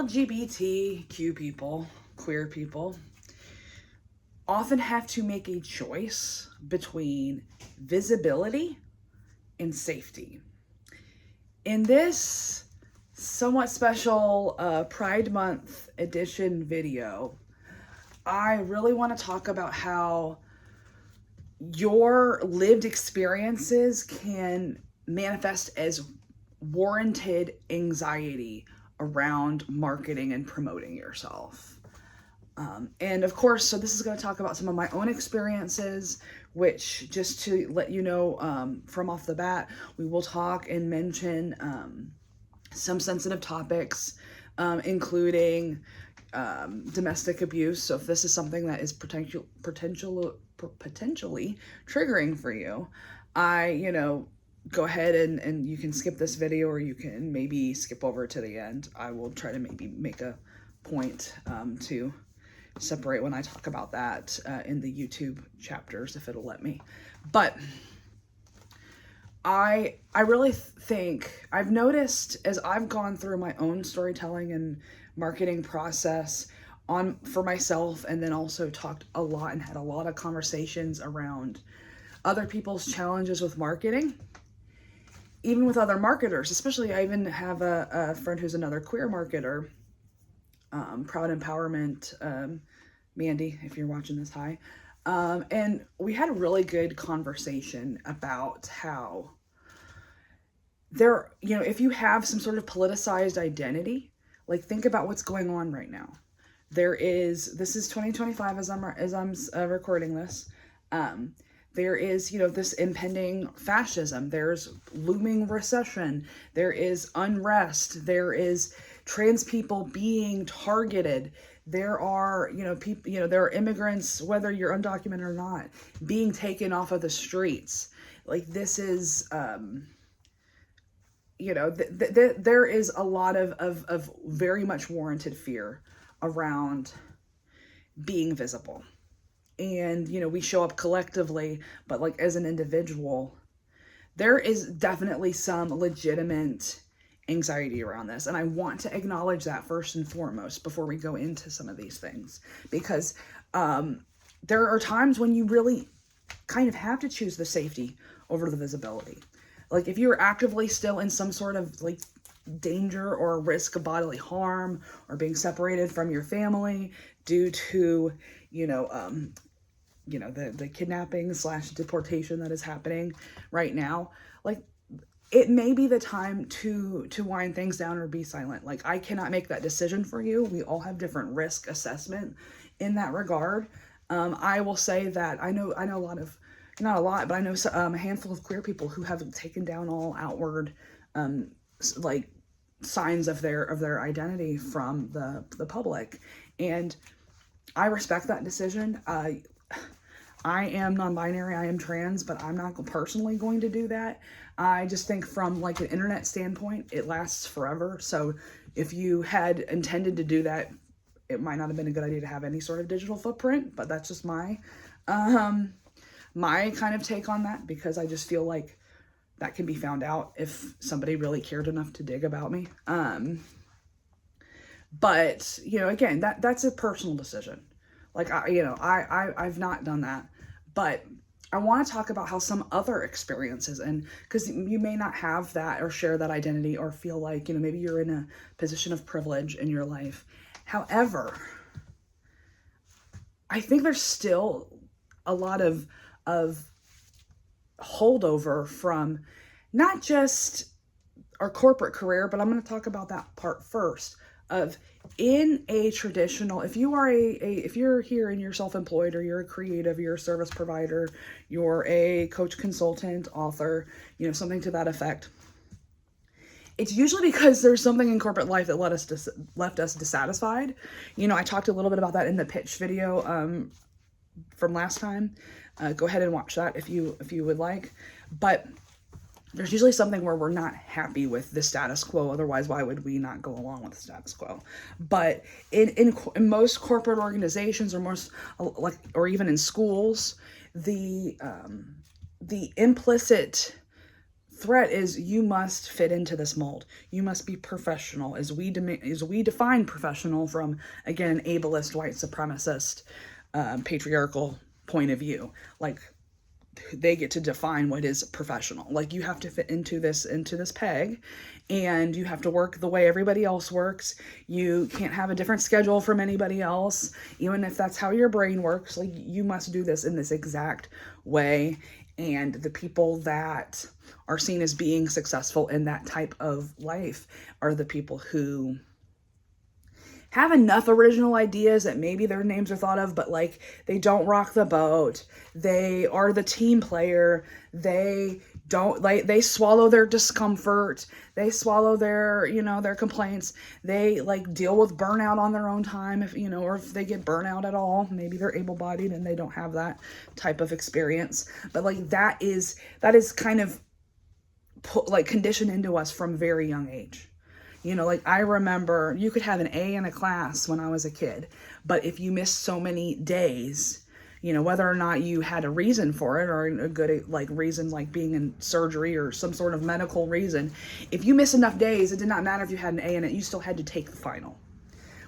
LGBTQ people, queer people, often have to make a choice between visibility and safety. In this somewhat special Pride Month edition video, I really want to talk about how your lived experiences can manifest as warranted anxiety around marketing and promoting yourself. And of course, so this is going to talk about some of my own experiences, which, just to let you know from off the bat, we will talk and mention some sensitive topics, including domestic abuse. So if this is something that is potentially triggering for you, go ahead and you can skip this video, or you can maybe skip over to the end. I will try to maybe make a point to separate when I talk about that in the YouTube chapters, if it'll let me. But I really think I've noticed, as I've gone through my own storytelling and marketing process for myself, and then also talked a lot and had a lot of conversations around other people's challenges with marketing, even with other marketers. Especially, I even have a friend who's another queer marketer, Proud Empowerment, Mandy, if you're watching this, hi. And we had a really good conversation about how if you have some sort of politicized identity, like, think about what's going on right now. This is 2025 as I'm recording this. There is, this impending fascism. There's looming recession. There is unrest. There is trans people being targeted. There are, people, there are immigrants, whether you're undocumented or not, being taken off of the streets. Like, this is, there is a lot of very much warranted fear around being visible. And, we show up collectively, but like as an individual, there is definitely some legitimate anxiety around this. And I want to acknowledge that first and foremost before we go into some of these things, because there are times when you really kind of have to choose the safety over the visibility. Like, if you're actively still in some sort of like danger or risk of bodily harm, or being separated from your family due to, the kidnapping / deportation that is happening right now, like, it may be the time to wind things down or be silent. Like, I cannot make that decision for you. We all have different risk assessment in that regard. I will say that I know a lot of, not a lot, but I know a handful of queer people who have taken down all outward like signs of their identity from the public, and I respect that decision. I am non-binary, I am trans, but I'm not personally going to do that. I just think, from like an internet standpoint, it lasts forever. So if you had intended to do that, it might not have been a good idea to have any sort of digital footprint. But that's just my kind of take on that, because I just feel like that can be found out if somebody really cared enough to dig about me. But, again, that's a personal decision. Like, I've not done that, but I want to talk about how some other experiences, and because you may not have that or share that identity, or feel like, maybe you're in a position of privilege in your life. However, I think there's still a lot of holdover from not just our corporate career, but I'm going to talk about that part first. Of, in a traditional, if you're here and you're self-employed, or you're a creative, you're a service provider, you're a coach, consultant, author, something to that effect, it's usually because there's something in corporate life that left us dissatisfied. I talked a little bit about that in the pitch video from last time. Go ahead and watch that if you would like. But there's usually something where we're not happy with the status quo. Otherwise, why would we not go along with the status quo? But in most corporate organizations, or even in schools, the implicit threat is you must fit into this mold. You must be professional, as we define professional from, again, ableist, white supremacist, patriarchal point of view. Like, they get to define what is professional. Like, you have to fit into this peg, and you have to work the way everybody else works. You can't have a different schedule from anybody else, even if that's how your brain works. Like, you must do this in this exact way. And the people that are seen as being successful in that type of life are the people who have enough original ideas that maybe their names are thought of, but like, they don't rock the boat. They are the team player. They don't, like, they swallow their discomfort. They swallow their, their complaints. They like deal with burnout on their own time, if, or if they get burnout at all. Maybe they're able-bodied and they don't have that type of experience. But like, that is kind of like conditioned into us from very young age. Like, I remember you could have an A in a class when I was a kid, but if you missed so many days, whether or not you had a reason for it, or a good, like, reason, like being in surgery or some sort of medical reason, if you missed enough days, it did not matter if you had an A in it, you still had to take the final.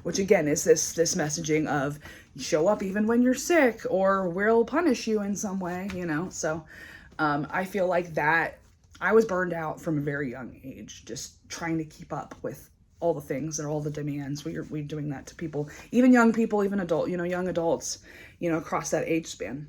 Which, again, is this messaging of show up even when you're sick, or we'll punish you in some way, So I feel like that I was burned out from a very young age, just trying to keep up with all the things and all the demands. We're doing that to people, even young people, even young adults, across that age span.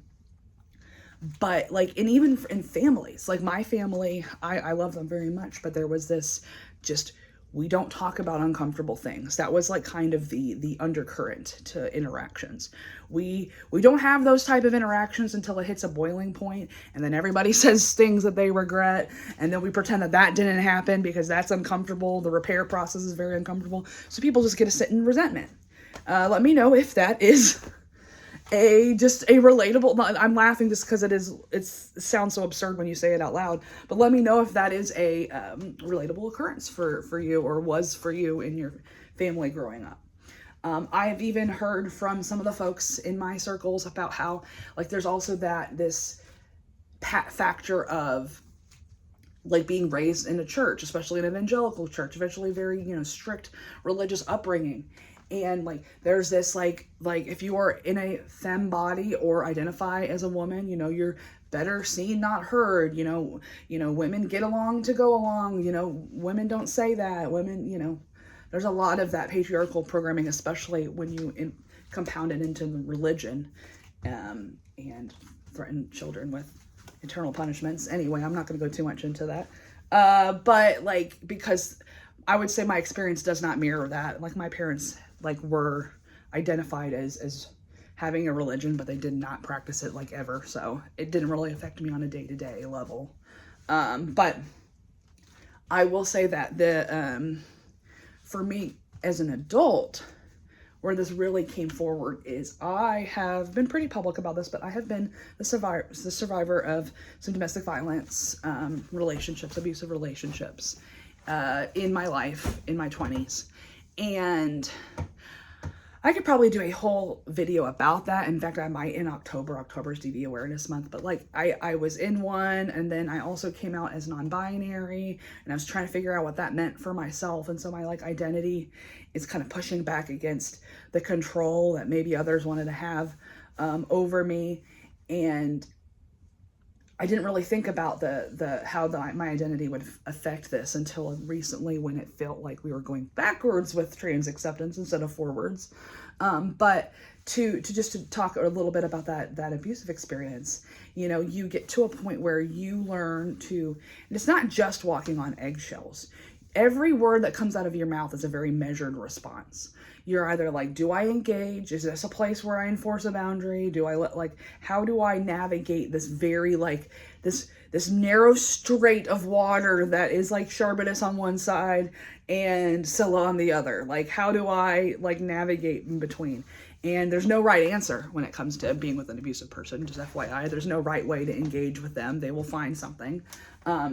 But like, and even in families, like my family, I love them very much, but there was this just, we don't talk about uncomfortable things. That was like kind of the undercurrent to interactions. We don't have those type of interactions until it hits a boiling point, and then everybody says things that they regret, and then we pretend that didn't happen because that's uncomfortable. The repair process is very uncomfortable. So people just get to sit in resentment. Let me know if that is just a relatable, I'm laughing just because it sounds so absurd when you say it out loud, but let me know if that is a relatable occurrence for you, or was for you in your family growing up. I've even heard from some of the folks in my circles about how, like, there's also this factor of like being raised in a church, especially an evangelical church, eventually very, strict religious upbringing. And like, there's this like if you are in a femme body or identify as a woman, you're better seen, not heard. Women get along to go along. Women don't say that. Women, there's a lot of that patriarchal programming, especially when you compound it into religion, and threaten children with eternal punishments. Anyway, I'm not going to go too much into that. But like, because I would say my experience does not mirror that. Like, my parents were identified as having a religion, but they did not practice it like ever. So it didn't really affect me on a day-to-day level. But I will say that for me as an adult, where this really came forward is I have been pretty public about this, but I have been the survivor of some domestic violence, abusive relationships, in my life, in my 20s. And I could probably do a whole video about that. In fact, I might in October. October's DV Awareness Month. But like, I was in one, and then I also came out as non-binary, and I was trying to figure out what that meant for myself. And so my identity is kind of pushing back against the control that maybe others wanted to have over me. And I didn't really think about how my identity would affect this until recently, when it felt like we were going backwards with trans acceptance instead of forwards. But to talk a little bit about that abusive experience, you get to a point where you learn to, and it's not just walking on eggshells. Every word that comes out of your mouth is a very measured response. You're either like, do I engage? Is this a place where I enforce a boundary? Do I how do I navigate this very this narrow strait of water that is like Sharbonis on one side and Scylla on the other? Like, how do I navigate in between? And there's no right answer when it comes to being with an abusive person. Just FYI, there's no right way to engage with them. They will find something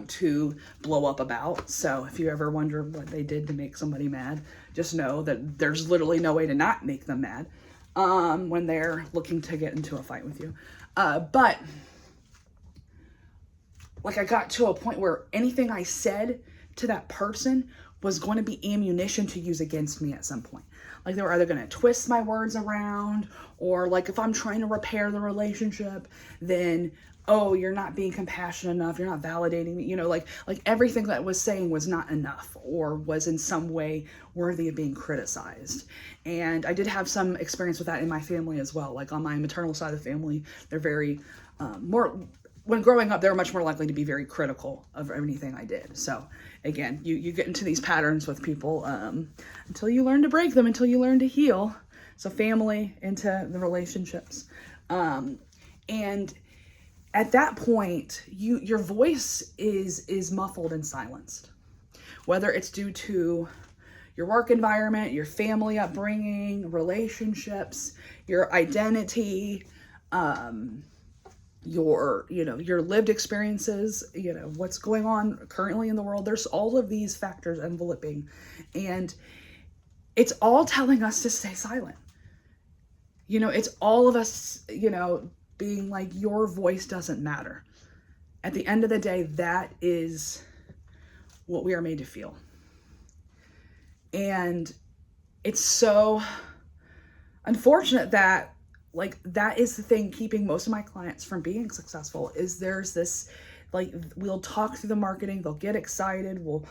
to blow up about. So if you ever wonder what they did to make somebody mad, just know that there's literally no way to not make them mad when they're looking to get into a fight with you. But like I got to a point where anything I said to that person was going to be ammunition to use against me at some point. Like they were either going to twist my words around, or like if I'm trying to repair the relationship, then, oh, you're not being compassionate enough, you're not validating me, like everything that was saying was not enough or was in some way worthy of being criticized. And I did have some experience with that in my family as well. Like on my maternal side of the family, they're very more, when growing up, they were much more likely to be very critical of anything I did. So again, you get into these patterns with people until you learn to break them, until you learn to heal. So family into the relationships. And at that point, your voice is muffled and silenced. Whether it's due to your work environment, your family upbringing, relationships, your identity, your lived experiences, what's going on currently in the world. There's all of these factors enveloping, and it's all telling us to stay silent. It's all of us, being like, your voice doesn't matter. At the end of the day, that is what we are made to feel. And it's so unfortunate that that is the thing keeping most of my clients from being successful, is there's this, we'll talk through the marketing, they'll get excited, we'll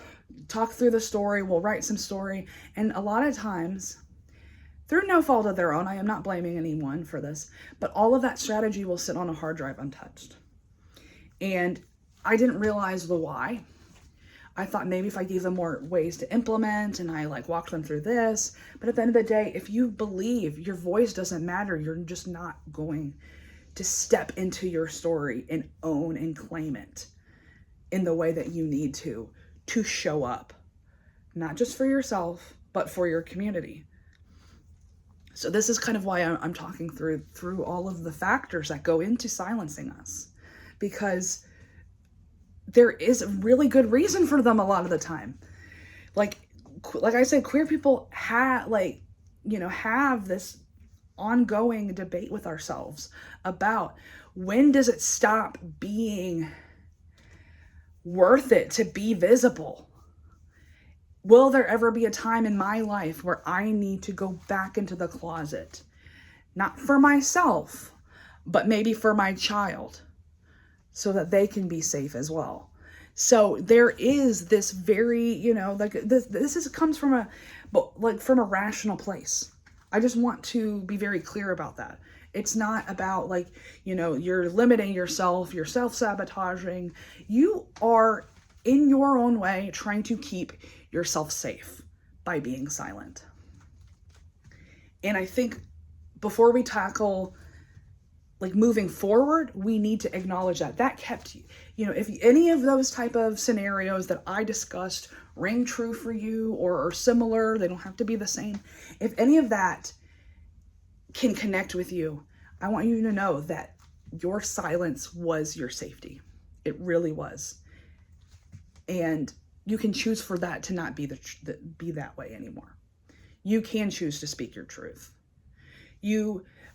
talk through the story, we'll write some story. And a lot of times, through no fault of their own, I am not blaming anyone for this, but all of that strategy will sit on a hard drive untouched. And I didn't realize the why. I thought maybe if I gave them more ways to implement and I walked them through this, but at the end of the day, if you believe your voice doesn't matter, you're just not going to step into your story and own and claim it in the way that you need to show up, not just for yourself, but for your community. So this is kind of why I'm talking through all of the factors that go into silencing us, because there is a really good reason for them a lot of the time. Like I said, queer people have this ongoing debate with ourselves about, when does it stop being worth it to be visible? Will there ever be a time in my life where I need to go back into the closet? Not for myself, but maybe for my child, so that they can be safe as well. So there is this very, this comes from a rational place. I just want to be very clear about that. It's not about you're limiting yourself, you're self-sabotaging. You are in your own way trying to keep yourself safe by being silent. And I think before we tackle moving forward, we need to acknowledge that kept you, if any of those type of scenarios that I discussed ring true for you or are similar, they don't have to be the same. If any of that can connect with you, I want you to know that your silence was your safety. It really was. And you can choose for that to not be be that way anymore. You can choose to speak your truth.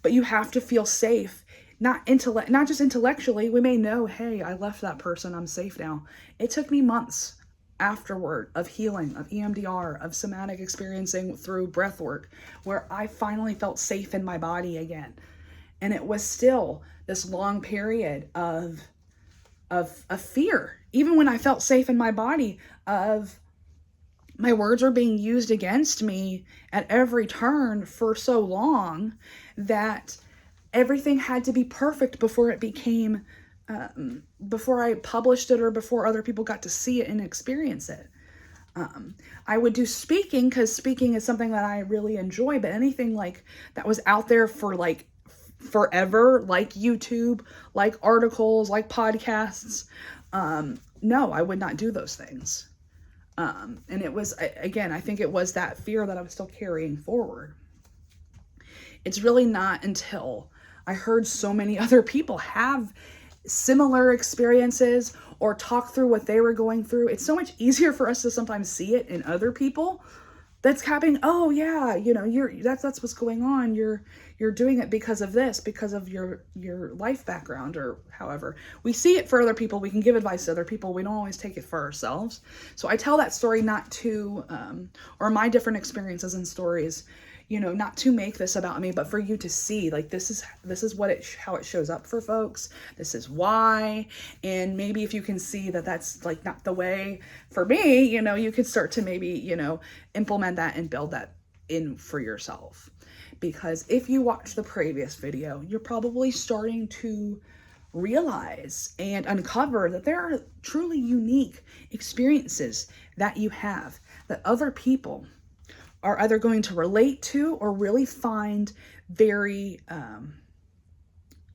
But you have to feel safe, not just intellectually. We may know, hey, I left that person, I'm safe now. It took me months afterward of healing, of EMDR, of somatic experiencing through breath work, where I finally felt safe in my body again. And it was still this long period of fear, even when I felt safe in my body, of my words were being used against me at every turn for so long that everything had to be perfect before it became, before I published it or before other people got to see it and experience it. I would do speaking because speaking is something that I really enjoy, but anything that was out there for forever, like YouTube, like articles, like podcasts, no, I would not do those things. And it was, again, I think it was that fear that I was still carrying forward. It's really not until I heard so many other people have similar experiences or talk through what they were going through. It's so much easier for us to sometimes see it in other people that's happening. Oh yeah, that's what's going on. You're doing it because of this, because of your life background, or however. We see it for other people. We can give advice to other people. We don't always take it for ourselves. So I tell that story not to, or my different experiences and stories, not to make this about me, but for you to see, like, this is how it shows up for folks. This is why. And maybe if you can see that that's like not the way for me, you could start to maybe, implement that and build that in for yourself. Because if you watch the previous video, you're probably starting to realize and uncover that there are truly unique experiences that you have that other people are either going to relate to or really find very,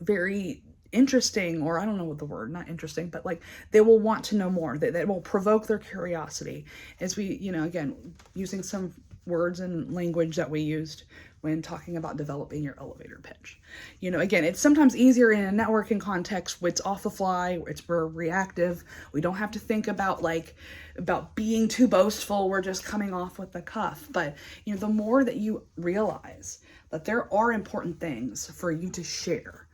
very interesting, or I don't know what the word, not interesting, but like they will want to know more, that will provoke their curiosity, as we, again, using some words and language that we used when talking about developing your elevator pitch. Again, it's sometimes easier in a networking context. It's off the fly. We're reactive. We don't have to think about being too boastful. We're just coming off with the cuff. But, the more that you realize that there are important things for you to share,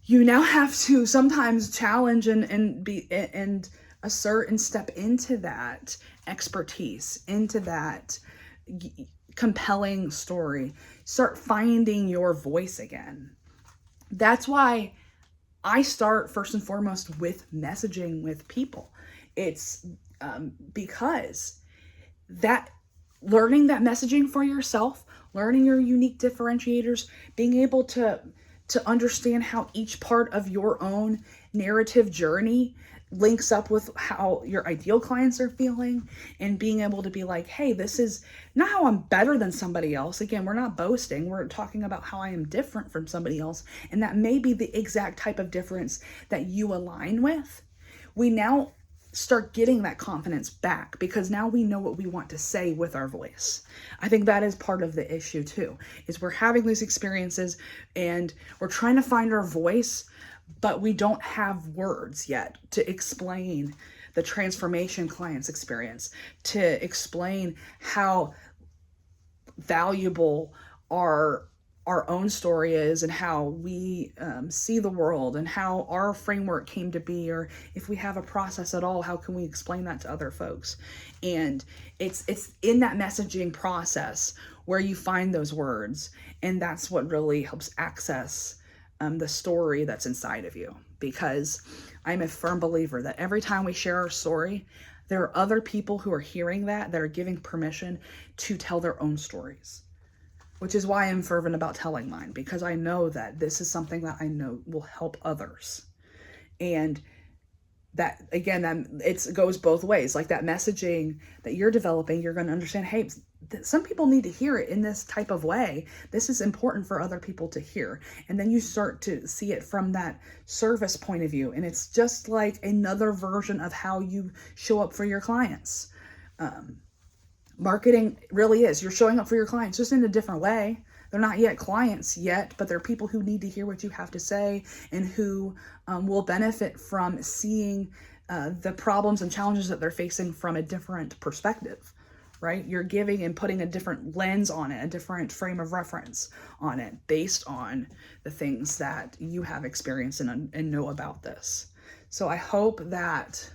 you now have to sometimes challenge and assert and step into that expertise, into that compelling story. Start finding your voice again. That's why I start first and foremost with messaging with people. It's because that learning that messaging for yourself, learning your unique differentiators, being able to understand how each part of your own narrative journey links up with how your ideal clients are feeling, and being able to be like, hey, this is not how I'm better than somebody else. Again, we're not boasting. We're talking about how I am different from somebody else. And that may be the exact type of difference that you align with. We now start getting that confidence back because now we know what we want to say with our voice. I think that is part of the issue too, is we're having these experiences and we're trying to find our voice, but we don't have words yet to explain the transformation clients experience, to explain how valuable our own story is, and how we see the world, and how our framework came to be, or if we have a process at all, how can we explain that to other folks? And it's in that messaging process where you find those words, and that's what really helps access the story that's inside of you. Because I'm a firm believer that every time we share our story, there are other people who are hearing that are giving permission to tell their own stories. Which is why I'm fervent about telling mine, because I know that this is something that I know will help others. And that, again, it goes both ways. Like that messaging that you're developing, you're going to understand, hey, some people need to hear it in this type of way. This is important for other people to hear. And then you start to see it from that service point of view. And it's just like another version of how you show up for your clients. Marketing really is. You're showing up for your clients just in a different way. They're not yet clients yet, but they're people who need to hear what you have to say, and who will benefit from seeing the problems and challenges that they're facing from a different perspective, right? You're giving and putting a different lens on it, a different frame of reference on it, based on the things that you have experienced and know about this. So I hope that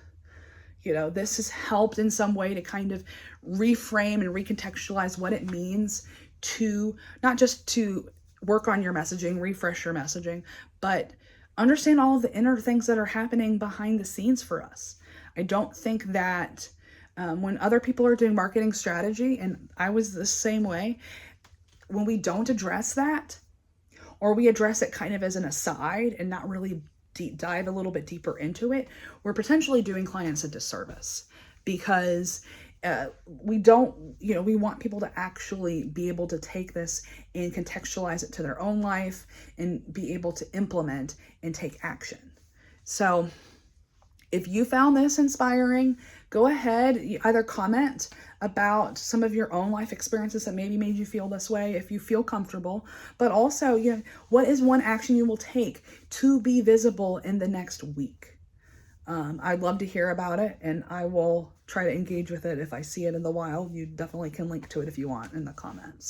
this has helped in some way to kind of reframe and recontextualize what it means to not just to work on your messaging, refresh your messaging, but understand all of the inner things that are happening behind the scenes for us. I don't think that when other people are doing marketing strategy, and I was the same way, when we don't address that, or we address it kind of as an aside and not really dive a little bit deeper into it, we're potentially doing clients a disservice, because we want people to actually be able to take this and contextualize it to their own life and be able to implement and take action. So if you found this inspiring, go ahead, either comment about some of your own life experiences that maybe made you feel this way, if you feel comfortable, but also, what is one action you will take to be visible in the next week? I'd love to hear about it, and I will try to engage with it if I see it in the wild. You definitely can link to it if you want in the comments.